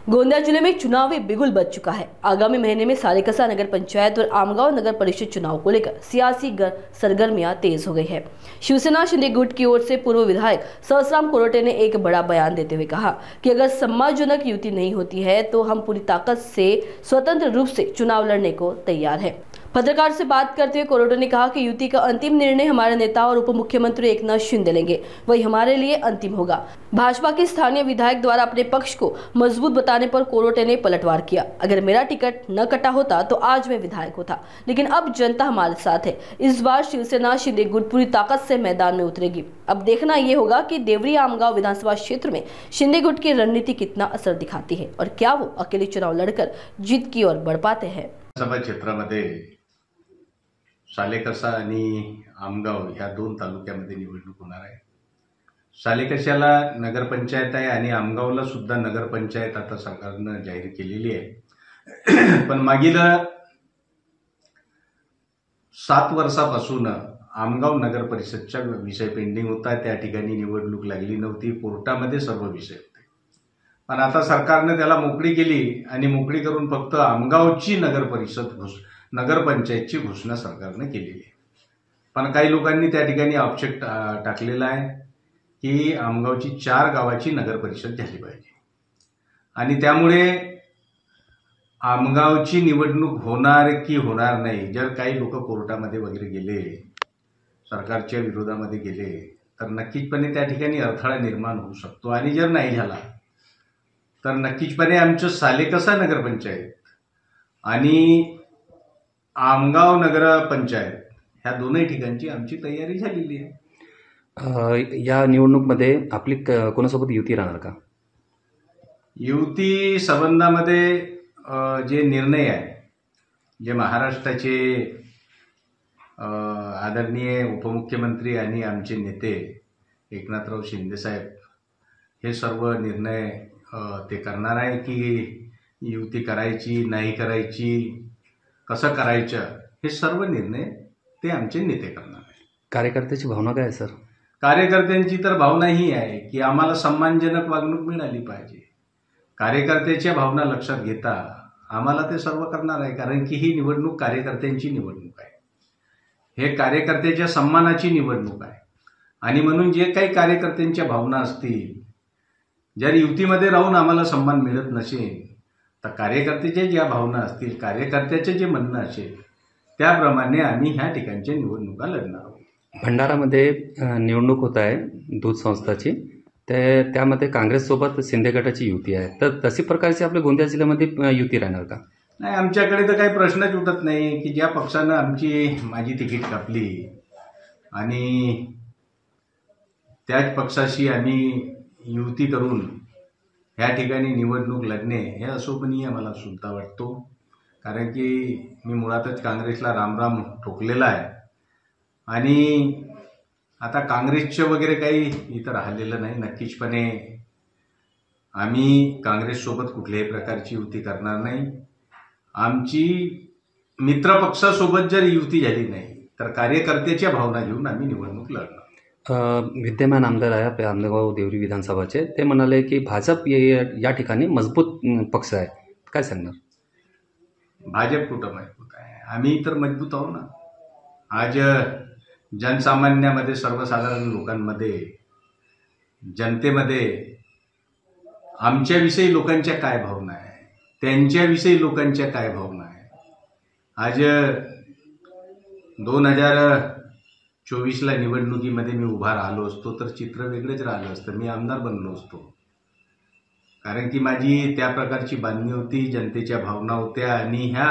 गोंदिया जिले में चुनावी बिगुल बज चुका है। आगामी महीने में सालेकसा नगर पंचायत और आमगांव नगर परिषद चुनाव को लेकर सियासी सरगर्मियां तेज हो गई है। शिवसेना शिंदे गुट की ओर से पूर्व विधायक सहसराम कोरोटे ने एक बड़ा बयान देते हुए कहा कि अगर सम्मानजनक युति नहीं होती है तो हम पूरी ताकत से स्वतंत्र रूप से चुनाव लड़ने को तैयार है। पत्रकार से बात करते हुए कोरोटे ने कहा कि युति का अंतिम निर्णय हमारे नेता और उप मुख्यमंत्री एकनाथ शिंदे लेंगे, वही हमारे लिए अंतिम होगा। भाजपा के स्थानीय विधायक द्वारा अपने पक्ष को मजबूत बताने पर कोरोटे ने पलटवार किया। अगर मेरा टिकट न कटा होता तो आज मैं विधायक होता, लेकिन अब जनता हमारे साथ है। इस बार शिवसेना शिंदे गुट पूरी ताकत से मैदान में उतरेगी। अब देखना ये होगा कि देवरी आमगांव विधानसभा क्षेत्र में शिंदे गुट की रणनीति कितना असर दिखाती है और क्या वो अकेले चुनाव लड़कर जीत की ओर बढ़ पाते हैं। विधानसभा क्षेत्रामध्ये सालेकसा आणि आमगाव ह्या दोन तालुक्यामध्ये निवडणूक होणार आहे। सालेकसाला नगरपंचायत आहे आणि आमगावला सुद्धा नगरपंचायत आता सरकारनं जाहीर केलेली आहे। पण मागील 7 वर्षापासून आमगाव नगर परिषदचा विषय पेंडिंग होता। त्या ठिकाणी निवडणूक लागली नव्हती, कोर्टामध्ये सर्व विषय होते। पण आता सरकारने त्याला मोकळी केली आणि मोकळी करून फक्त आमगावची नगर परिषद नगरपंचायतची घोषणा सरकारने केलेली आहे। पण काही लोकांनी त्या ठिकाणी आक्षेप टाकलेला आहे की आमगावची 4 गावाची नगर परिषद झाली पाहिजे आणि त्यामुळे आमगावची निवडणूक होणार की होणार नाही। जर काही लोक कोर्टामध्ये वगैरे गेले, सरकारच्या विरोधामध्ये गेले तर नक्कीचपणे त्या ठिकाणी अडथळा निर्माण होऊ शकतो आणि जर नाही झाला तर नक्कीचपणे आमचं सालेकसा नगरपंचायत आणि आमगाव नगर पंचायत ह्या दोन्ही ठिकाणची आमची तयारी झालेली आहे। या निवडणुकीमध्ये आपली कोणासोबत युती राहणार का? युती संबंधामध्ये जे निर्णय आहे, जे महाराष्ट्राचे आदरणीय उपमुख्यमंत्री आणि आमचे नेते एकनाथराव शिंदे साहेब हे सर्व निर्णय ते करणार आहे की युती करायची नाही करायची, कसं करायचं, हे सर्व निर्णय ते आमचे नेते करणार आहे। कार्यकर्त्याची भावना काय आहे सर? कार्यकर्त्यांची तर भावना ही आहे की आम्हाला सन्मानजनक वागणूक मिळाली पाहिजे। कार्यकर्त्याच्या भावना लक्षात घेता आम्हाला ते सर्व करणार आहे, कारण की ही निवडणूक कार्यकर्त्यांची निवडणूक आहे। हे कार्यकर्त्याच्या सन्मानाची निवडणूक आहे आणि म्हणून जे काही कार्यकर्त्यांच्या भावना असतील, जर युतीमध्ये राहून आम्हाला सन्मान मिळत नसेल तर कार्यकर्त्याच्या ज्या भावना असतील, कार्यकर्त्याचे जे म्हणणं असेल त्याप्रमाणे आम्ही ह्या ठिकाणच्या निवडणुका लढणार आहोत। भंडारामध्ये निवडणूक होत आहे दूध संस्थाची, त्यामध्ये काँग्रेससोबत शिंदे गटाची युती आहे, तर तशी प्रकारची आपल्या गोंदिया जिल्ह्यामध्ये युती राहणार का? नाही, आमच्याकडे तर काही प्रश्नच उठत नाही की ज्या पक्षानं माझी तिकीट कापली आणि त्याच पक्षाशी आम्ही युती करून ह्या ठिकाणी निवडणूक लढणे हे अशोभनीय मला सुद्धा वाटतो, कारण की मी मुळातच काँग्रेसला रामराम ठोकलेला आहे आणि आता काँग्रेसचं वगैरे काही इथं राहिलेलं नाही। नक्कीचपणे आम्ही काँग्रेससोबत कुठल्याही प्रकारची युती करणार नाही। आमची मित्रपक्षासोबत जर युती झाली नाही तर कार्यकर्त्याच्या भावना घेऊन आम्ही निवडणूक लढणार। विद्यमान आमदार आहे आमगाव देवरी विधानसभाचे, ते म्हणाले की भाजप या ठिकाणी मजबूत पक्ष आहे, काय सांगणार? भाजप कुठं मजबूत आहे? आम्ही तर मजबूत आहोत ना। आज जनसामान्यामध्ये, सर्वसाधारण लोकांमध्ये, जनतेमध्ये आमच्याविषयी लोकांच्या काय भावना आहे, त्यांच्याविषयी लोकांच्या काय भावना आहे। आज 2024ला निवडणुकीमध्ये मी उभा राहिलो असतो तर चित्र वेगळेच राहिलं असतं, मी आमदार बनलो असतो, कारण की माझी त्या प्रकारची बांधणी होती, जनतेच्या भावना होत्या आणि ह्या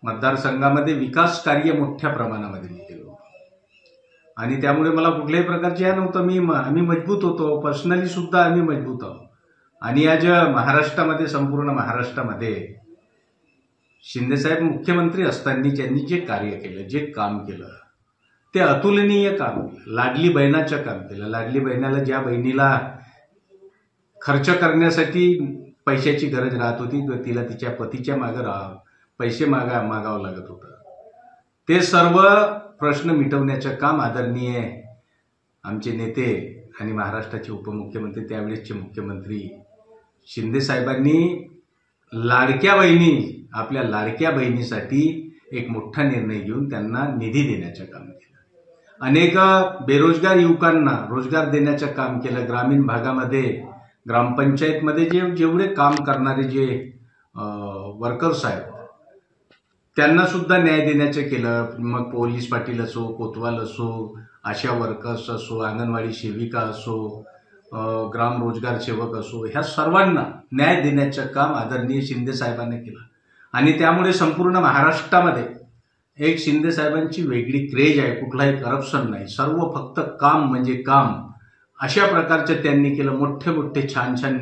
मतदारसंघामध्ये विकास कार्य मोठ्या प्रमाणामध्ये मी केलं आणि त्यामुळे मला कुठल्याही प्रकारची नव्हतं। आम्ही मजबूत होतो, पर्सनली सुद्धा आम्ही मजबूत आहोत आणि आज महाराष्ट्रामध्ये, संपूर्ण महाराष्ट्रामध्ये शिंदेसाहेब मुख्यमंत्री असताना त्यांनी जे कार्य केलं, जे काम केलं ते अतुलनीय काम केलं। लाडली बहिणाचं काम केलं। लाडली बहिणाला, ज्या बहिणीला खर्च करण्यासाठी पैशाची गरज राहत होती, तिला तिच्या पतीच्या मागे पैसे मागावं लागत होतं, ते सर्व प्रश्न मिटवण्याचं काम आदरणीय आमचे नेते आणि महाराष्ट्राचे उपमुख्यमंत्री, त्यावेळेसचे मुख्यमंत्री शिंदे साहेबांनी आपल्या लाडक्या बहिणीसाठी एक मोठा निर्णय घेऊन त्यांना निधी देण्याचं काम केलं. अनेक बेरोजगार युवकांना रोजगार देण्याचं काम केलं. ग्रामीण भागामध्ये ग्रामपंचायतमध्ये जेवढे काम करणारे जे वर्कर्स आहेत त्यांना सुद्धा न्याय देण्याचं केलं. मग पोलीस पाटील असो, कोतवाल असो, आशा वर्कर्स असो, अंगणवाडी सेविका असो, ग्राम रोजगार सेवक असो, ह्या सर्वांना न्याय देण्याचं काम आदरणीय शिंदे साहेबांनी केलं. आणि त्यामुळे संपूर्ण महाराष्ट्रामध्ये एक शिंदे साहेबांची वेगळी क्रेज आहे. कुठलाही करप्शन नाही, सर्व फक्त काम म्हणजे काम, अशा प्रकारचं त्यांनी केलं. मोठे मोठे छान छान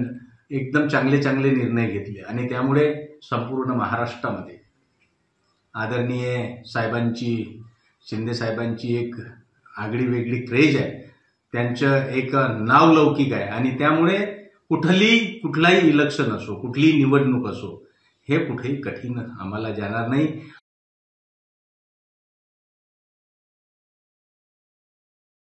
एकदम चांगले चांगले निर्णय घेतले आणि त्यामुळे संपूर्ण महाराष्ट्रामध्ये आदरणीय साहेबांची, शिंदे साहेबांची एक आगळी वेगळी क्रेज आहे. त्यांचं एक नावलौकिक आहे आणि त्यामुळे कुठलाही इलेक्शन असो, कुठलीही निवडणूक असो, हे कुठेही कठीण आम्हाला जाणार नाही.